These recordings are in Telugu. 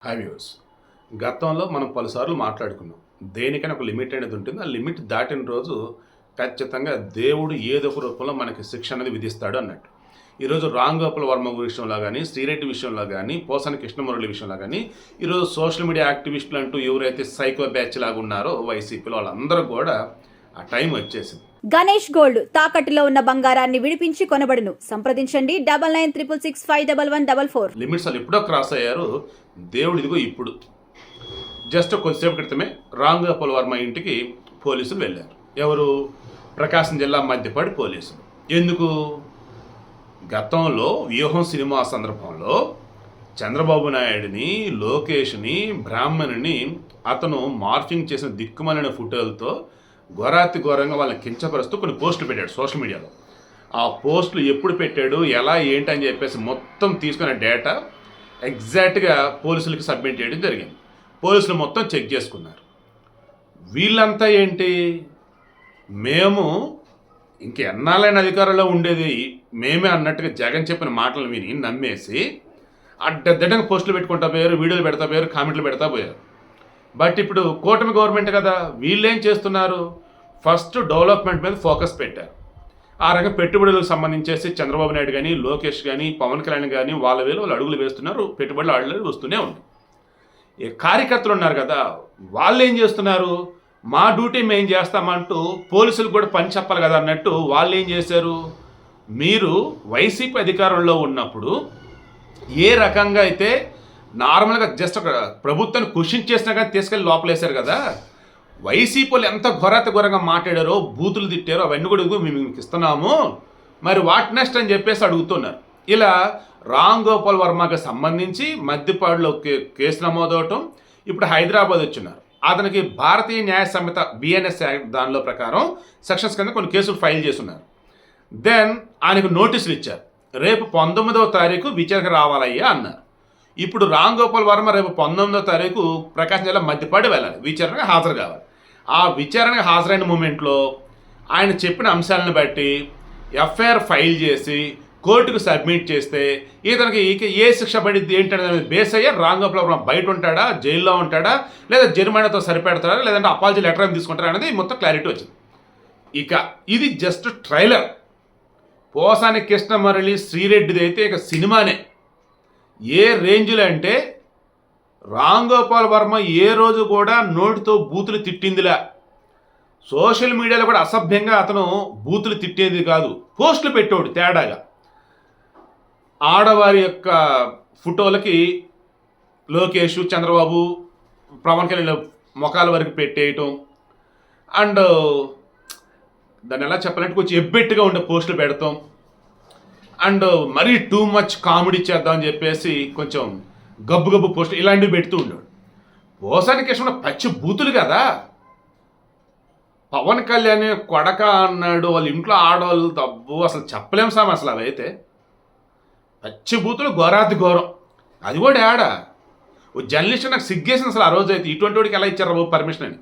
Hi viewers. గతంలో మనం పలుసార్లు మాట్లాడుకున్నాం. దేనికైనా ఒక లిమిట్ అనేది ఉంటుంది. ఆ లిమిట్ దాటిన రోజు ఖచ్చితంగా దేవుడు ఏదో ఒక రూపంలో మనకి శిక్ష అనేది విధిస్తాడు అన్నట్టు. ఈరోజు రామ్ గోపాల్ వర్మ విషయంలో కానీ, శ్రీరెడ్డి విషయంలో కానీ, పోసాని కృష్ణమురళి విషయంలో కానీ, ఈరోజు సోషల్ మీడియా యాక్టివిస్టులు అంటూ ఎవరైతే సైకో బ్యాచ్ లాగా ఉన్నారో వైసీపీలో వాళ్ళందరూ కూడా ఆ టైం వచ్చేసింది. గణేష్ గోల్డ్ తాకట్టులో ఉన్న బంగారాన్ని విడిపించి కొనబడును. సంప్రదించండి 9966651144. లిమిట్స్ వాళ్ళు ఎప్పుడో క్రాస్ అయ్యారు. దేవుడు ఇదిగో ఇప్పుడు జస్ట్ కొద్దిసేపు క్రితమే రామ్ గోపాల్ వర్మ ఇంటికి పోలీసులు వెళ్ళారు. ఎవరు? ప్రకాశం జిల్లా మధ్యపాటి పోలీసులు. ఎందుకు? గతంలో వ్యూహం సినిమా సందర్భంలో చంద్రబాబు నాయుడిని, లోకేష్ని, బ్రాహ్మణిని అతను మార్ఫింగ్ చేసిన దిక్కుమాలిన ఫోటోలతో ఘోరాతి ఘోరంగా వాళ్ళని కించపరుస్తూ కొన్ని పోస్టులు పెట్టాడు సోషల్ మీడియాలో. ఆ పోస్టులు ఎప్పుడు పెట్టాడు, ఎలా ఏంటి అని చెప్పేసి మొత్తం తీసుకున్న డేటా ఎగ్జాక్ట్గా పోలీసులకి సబ్మిట్ చేయడం జరిగింది. పోలీసులు మొత్తం చెక్ చేసుకున్నారు. వీళ్ళంతా ఏంటి, మేము ఇంకెన్నాళ్ళైన అధికారంలో ఉండేది మేమే అన్నట్టుగా జగన్ చెప్పిన మాటలు విని నమ్మేసి అడ్డదిడ్డంగా పోస్టులు పెట్టుకుంటా పోయారు, వీడియోలు పెడతా పోయారు, కామెంట్లు పెడతా పోయారు. బట్ ఇప్పుడు కూటమి గవర్నమెంట్ కదా, వీళ్ళేం చేస్తున్నారు? ఫస్ట్ డెవలప్మెంట్ మీద ఫోకస్ పెట్టారు. ఆ రకంగా పెట్టుబడులకు సంబంధించేసి చంద్రబాబు నాయుడు కానీ, లోకేష్ కానీ, పవన్ కళ్యాణ్ కానీ వాళ్ళు అడుగులు వేస్తున్నారు. పెట్టుబడులు ఆడలేదు వస్తూనే ఉంది. ఈ కార్యకర్తలు ఉన్నారు కదా, వాళ్ళు ఏం చేస్తున్నారు? మా డ్యూటీ మేము చేస్తామంటూ పోలీసులు కూడా పని చెప్పాలి కదా అన్నట్టు వాళ్ళు ఏం చేశారు? మీరు వైసీపీ అధికారంలో ఉన్నప్పుడు ఏ రకంగా అయితే నార్మల్గా జస్ట్ ఒక ప్రభుత్వాన్ని క్వశ్చన్ చేసినా కానీ తీసుకెళ్ళి లోపలేశారు కదా, వైసీపీలు ఎంత ఘోరంగా మాట్లాడారో, బూతులు తిట్టారో అవన్నీ కూడా మేము మీకు ఇస్తున్నాము, మరి వాట్ నెక్స్ట్ అని చెప్పేసి అడుగుతున్నారు. ఇలా రామ్ గోపాల్ వర్మకి సంబంధించి మద్దిపాడులో కేసు నమోదవటం, ఇప్పుడు హైదరాబాద్ వచ్చిన్నారు. అతనికి భారతీయ న్యాయ సంహిత బిఎన్ఎస్ యాక్ట్ దానిలో ప్రకారం సెక్షన్స్ కింద కొన్ని కేసులు ఫైల్ చేస్తున్నారు. దెన్ ఆయనకు నోటీసులు ఇచ్చారు. రేపు 19వ తారీఖు విచారణకు రావాలయ్యా అన్నారు. ఇప్పుడు రామ్ గోపాల్ వర్మ రేపు 19వ తారీఖు ప్రకాశం జిల్లా మద్దిపాడు వెళ్ళాలి, విచారణకు హాజరు కావాలి. ఆ విచారణకు హాజరైన మూమెంట్లో ఆయన చెప్పిన అంశాలను బట్టి ఎఫ్ఐఆర్ ఫైల్ చేసి కోర్టుకు సబ్మిట్ చేస్తే ఇతనికి ఏ శిక్ష పడింది ఏంటనేది బేస్ అయ్యే రామ్ గోపాల్ వర్మ బయట ఉంటాడా, జైల్లో ఉంటాడా, లేదా జరిమానాతో సరిపెడతాడా, లేదంటే అపాలజీ లెటర్ అని తీసుకుంటారా అనేది మొత్తం క్లారిటీ వచ్చింది. ఇక ఇది జస్ట్ ట్రైలర్. పోసాని కృష్ణమురళి, శ్రీరెడ్డిది అయితే ఇక సినిమానే. ఏ రేంజ్లో అంటే రామ్ గోపాల్ వర్మ ఏ రోజు కూడా నోటితో బూతులు తిట్టిందిలా, సోషల్ మీడియాలో కూడా అసభ్యంగా అతను బూతులు తిట్టేది కాదు, పోస్టులు పెట్టాడు తేడాగా. ఆడవారి యొక్క ఫోటోలకి లోకేష్, చంద్రబాబు, పవన్ కళ్యాణ్ మొఖాల వరకు పెట్టేయటం, అండ్ దాన్ని ఎలా చెప్పాలంటే కొంచెం ఎబ్బెట్టుగా ఉండే పోస్టులు పెడతాం, అండ్ మరీ టూ మచ్ కామెడీ చేద్దామని చెప్పేసి కొంచెం గబ్బు పోస్ట్ ఇలాంటివి పెడుతూ ఉన్నాడు. పోసాని కృష్ణ పచ్చి బూతులు కదా. పవన్ కళ్యాణ్ కొడక అన్నాడు, వాళ్ళ ఇంట్లో ఆడవాళ్ళు తబ్బు అసలు చెప్పలేం సార్. అసలు అవైతే పచ్చి బూతులు ఘోరాతి ఘోరం. అది కూడా ఆడ ఓ జర్నలిస్ట్ నాకు సిగ్గేసింది అసలు. ఆ రోజు అయితే ఇటువంటి వాడికి ఎలా ఇచ్చారు బాబు పర్మిషన్ అని.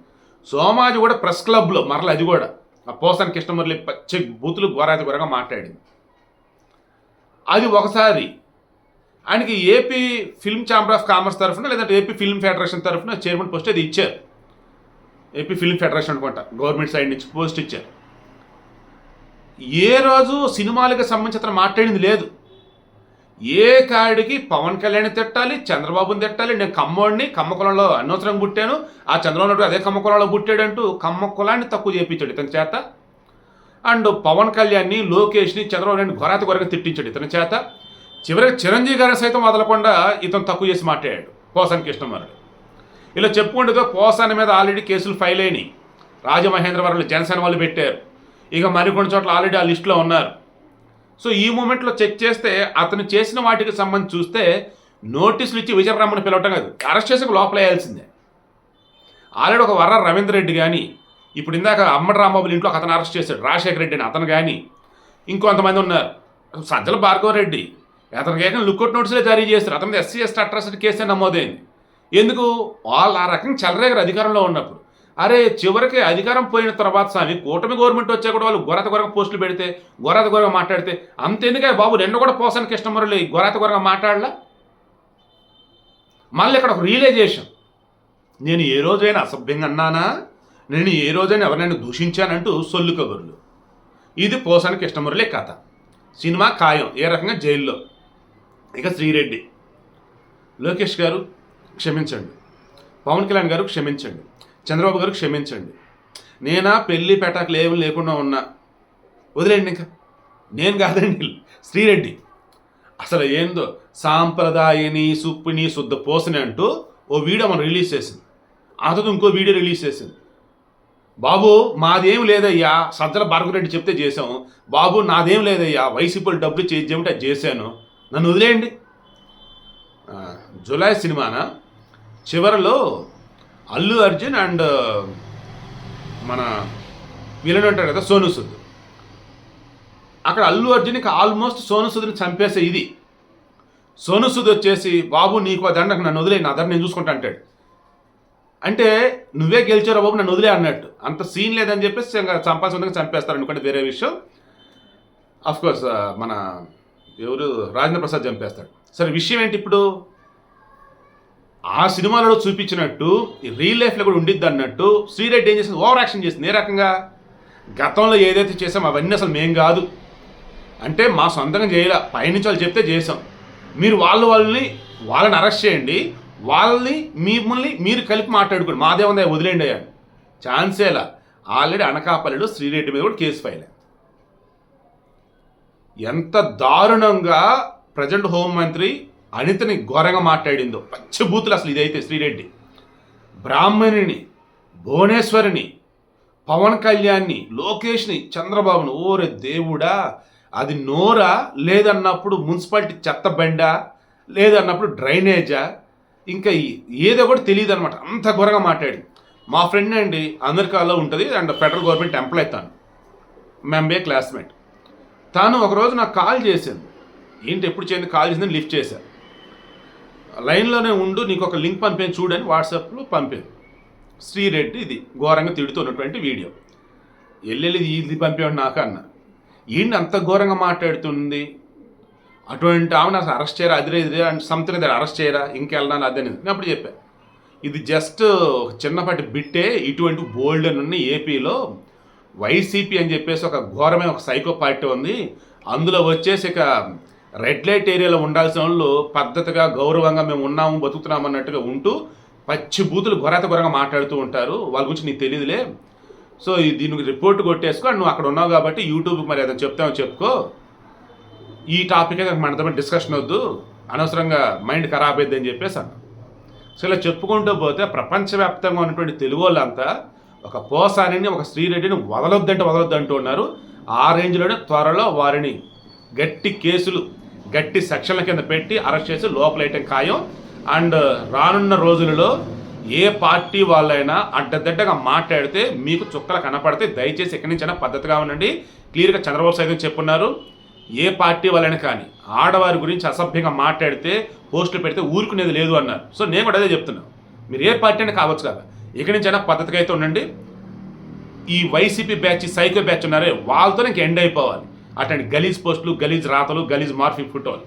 సోమాజి కూడా ప్రెస్ క్లబ్లో మరలా అది కూడా ఆ పోసాని కృష్ణమురళి పచ్చి బూతులు ఘోరాతి ఘోరంగా మాట్లాడింది. అది ఒకసారి ఆయనకి AP film chamber of commerce తరఫున లేదంటే ఏపీ ఫిల్మ్ ఫెడరేషన్ తరఫున చైర్మన్ పోస్ట్ అది ఇచ్చారు. ఏపీ ఫిల్మ్ ఫెడరేషన్ అనుకుంటా గవర్నమెంట్ సైడ్ నుంచి పోస్ట్ ఇచ్చారు. ఏ రోజు సినిమాలకు సంబంధించి అతను మాట్లాడింది లేదు. ఏ కాడికి పవన్ కళ్యాణ్ తిట్టాలి, చంద్రబాబుని తిట్టాలి, నేను కమ్మోడిని, కమ్మ కులంలో అనవసరంగా పుట్టాను, ఆ చంద్రబాబు నాయుడు అదే కమ్మ కులంలో పుట్టాడంటూ కమ్మ కులాన్ని తక్కువ చేయించాడు ఇతని చేత. అండ్ పవన్ కళ్యాణ్ని, లోకేష్ని, చంద్రబాబు నాయుడు ఘోరంగా తిట్టించాడు ఇతని చేత. చివరికి చిరంజీవి గారిని సైతం వదలకుండా ఇతను తక్కువ చేసి మాట్లాడాడు పోసాని కృష్ణమురళి. ఇలా చెప్పుకుంటూ పోసాని మీద ఆల్రెడీ కేసులు ఫైల్ అయినాయి. రాజమహేంద్రవరంలో జనసేన వాళ్ళు పెట్టారు. ఇక మరికొన్ని చోట్ల ఆల్రెడీ ఆ లిస్టులో ఉన్నారు. సో ఈ మూమెంట్లో చెక్ చేస్తే అతను చేసిన వాటికి సంబంధించి చూస్తే నోటీసులు ఇచ్చి విజయరామని పిలవటం కాదు, అరెస్ట్ చేసి లోపల వేయాల్సిందే. ఆల్రెడీ ఒక వర్ర రవీంద్ర రెడ్డి కానీ, ఇప్పుడు ఇందాక అమ్మడి రాంబాబుల ఇంట్లో అతను అరెస్ట్ చేశాడు రాజశేఖర రెడ్డిని, అతను కానీ ఇంకొంతమంది ఉన్నారు. సజ్జల భార్గవ రెడ్డి అతనికి ఏకంగా లుక్అవుట్ నోటీసులే జారీ చేస్తారు. అతని ఎస్సీ ఎస్టీ అట్రాసిటీ కేసే నమోదైంది. ఎందుకు? వాళ్ళు ఆ రకంగా చెలరేగారు అధికారంలో ఉన్నప్పుడు. అరే చివరికి అధికారం పోయిన తర్వాత స్వామి కూటమి గవర్నమెంట్ వచ్చా కూడా వాళ్ళు ఘోరంగా పోస్టులు పెడితే, ఘోరంగా మాట్లాడితే అంతెందుకే బాబు, నిన్న కూడా పోసాని కృష్ణమురళి ఘోరంగా మాట్లాడలా. మళ్ళీ ఇక్కడ ఒక రియలైజేషన్, నేను ఏ రోజైనా అసభ్యంగా అన్నానా, నేను ఏ రోజైనా ఎవరైనా దూషించానంటూ సొల్లు కబుర్లు. ఇది పోసాని కృష్ణమురళి కథ. సినిమా ఖాయం, ఏ రకంగా జైల్లో. ఇక శ్రీరెడ్డి, లోకేష్ గారు క్షమించండి, పవన్ కళ్యాణ్ గారు క్షమించండి, చంద్రబాబు గారు క్షమించండి, నేనా పెళ్ళి పెటాకులు ఏమి లేకుండా ఉన్నా, వదిలేండి. ఇంకా నేను కాదండి, శ్రీరెడ్డి అసలు ఏందో సాంప్రదాయని సుప్పిని శుద్ధ పోసని అంటూ ఓ వీడియో మనం రిలీజ్ చేసింది. ఆ తర్వాత ఇంకో వీడియో రిలీజ్ చేసింది. బాబు మాదేం లేదయ్యా, సజ్జల భార్గవరెడ్డి చెప్తే చేసాము, బాబు నాదేం లేదయ్యా, వైసీపీలు డబ్బులు చేయమంటే అది చేశాను, నన్ను వదిలేయండి. జులై సినిమాన చివరిలో అల్లు అర్జున్ అండ్ మన విలన్ ఉంటాడు కదా సోను సూద్, అక్కడ అల్లు అర్జున్కి ఆల్మోస్ట్ సోను సూద్ని చంపేసే ఇది. సోను సూద్ వచ్చేసి బాబు నీకు ఆ దండకు నన్ను వదిలే, నా దండ నేను చూసుకుంటా అంటాడు. అంటే నువ్వే గెలిచారా బాబు నన్ను వదిలే అన్నట్టు. అంత సీన్ లేదని చెప్పేసి ఇంకా చంపాల్సిందిగా చంపేస్తారు అనుకుంటే వేరే విషయం. కోర్స్ మన ఎవరు రాజేంద్ర ప్రసాద్ చంపేస్తాడు. సరే విషయం ఏంటి ఇప్పుడు, ఆ సినిమాలో చూపించినట్టు ఈ రియల్ లైఫ్లో కూడా ఉండిద్ది అన్నట్టు శ్రీరెడ్డి ఏం చేసింది, ఓవర్ యాక్షన్ చేసింది. ఏ రకంగా గతంలో ఏదైతే చేసామో అవన్నీ అసలు మేం కాదు అంటే మా సొంతంగా చేయాల, పైనుంచి వాళ్ళు చెప్తే చేసాం, మీరు వాళ్ళని అరెస్ట్ చేయండి, మిమ్మల్ని మీరు కలిపి మాట్లాడుకోండి, మాదేముందా వదిలేండి అయ్యా. ఛాన్సేలా ఆల్రెడీ అనకాపల్లిలో శ్రీరెడ్డి మీద కూడా కేసు ఫైల్. ఎంత దారుణంగా ప్రజెంట్ హోంమంత్రి అనితని ఘోరంగా మాట్లాడిందో, పచ్చబూతులు అసలు. ఇదైతే శ్రీరెడ్డి బ్రాహ్మణిని, భువనేశ్వరిని, పవన్ కళ్యాణ్ని, లోకేష్ని, చంద్రబాబుని, ఓరే దేవుడా, అది నోరా లేదన్నప్పుడు మున్సిపాలిటీ చెత్త బండా, లేదన్నప్పుడు డ్రైనేజా, ఇంకా ఏదో కూడా తెలియదు అనమాట. అంత ఘోరంగా మాట్లాడి. మా ఫ్రెండ్ అండి అమెరికాలో ఉంటుంది అండ్ ఫెడరల్ గవర్నమెంట్ ఎంప్లాయ్, తాను ఎంబీఏ క్లాస్మేట్. తాను ఒకరోజు నాకు కాల్ చేసింది, ఏంటి ఎప్పుడు చేయండి కాల్ చేసిందని లిఫ్ట్ చేశాను. లైన్లోనే ఉండు, నీకు ఒక లింక్ పంపాను చూడని వాట్సాప్లో పంపాను. శ్రీరెడ్డి ఇది ఘోరంగా తిడుతున్నటువంటి వీడియో. ఇది పంపాడు నాకు అన్న. ఏంటి అంత ఘోరంగా మాట్లాడుతుంది, అటువంటి ఆమెను అసలు అరెస్ట్ చేయరా, అదిరే అండ్ సంథింగ్ దగ్గర అరెస్ట్ చేయరా, ఇంకెళ్ళాను అదే. నేను అప్పుడు చెప్పాను, ఇది జస్ట్ ఒక చిన్నపాటి బిట్టే, ఇటువంటి బోల్డ్ అని ఉన్నాయి. ఏపీలో వైసీపీ అని చెప్పేసి ఒక ఘోరమైన ఒక సైకో పార్టీ ఉంది, అందులో వచ్చేసి ఇక రెడ్ లైట్ ఏరియాలో ఉండాల్సిన వాళ్ళు పద్ధతిగా గౌరవంగా మేము ఉన్నాము బతుకుతున్నాము అన్నట్టుగా ఉంటూ పచ్చి బూతులు ఘోరంగా మాట్లాడుతూ ఉంటారు, వాళ్ళ గురించి నీకు తెలియదులే. సో దీనికి రిపోర్ట్ కొట్టేసుకో, నువ్వు అక్కడ ఉన్నావు కాబట్టి యూట్యూబ్కి మరి ఏదైనా చెప్తామో చెప్పుకో, ఈ టాపిక్ అయితే మనతో డిస్కషన్ వద్దు, అనవసరంగా మైండ్ ఖరాబ్ అయింది అని చెప్పేసి అన్న. సో ఇలా చెప్పుకుంటూ పోతే ప్రపంచవ్యాప్తంగా ఉన్నటువంటి తెలుగు వాళ్ళంతా ఒక పోసానిని, ఒక శ్రీరెడ్డిని వదలొద్దు అంటూ ఉన్నారు. ఆ రేంజ్లోనే త్వరలో వారిని గట్టి కేసులు, గట్టి సెక్షన్ల కింద పెట్టి అరెస్ట్ చేసి లోపలేయటం ఖాయం. అండ్ రానున్న రోజులలో ఏ పార్టీ వాళ్ళైనా అడ్డదిడ్డగా మాట్లాడితే మీకు చుక్కలు కనపడితే దయచేసి ఎక్కడి నుంచైనా పద్ధతిగా ఉండండి. క్లియర్గా చంద్రబాబు సైతం చెప్పున్నారు, ఏ పార్టీ వాళ్ళైనా కానీ ఆడవారి గురించి అసభ్యంగా మాట్లాడితే పోస్టులు పెడితే ఊరుకునేది లేదు అన్నారు. సో నేను కూడా అదే చెప్తున్నాను, మీరు ఏ పార్టీ అయినా కావచ్చు కదా, ఇక్కడి నుంచైనా పద్ధతిగా అయితే ఉండండి. ఈ వైసీపీ బ్యాచ్, సైకో బ్యాచ్ ఉన్నారే వాళ్ళతో ఇంక ఎండ్ అయిపోవాలి. అట్లాంటి గలీజ్ పోస్టులు, గలీజ్ రాతలు, గలీజ్ మార్ఫింగ్ ఫోటోలు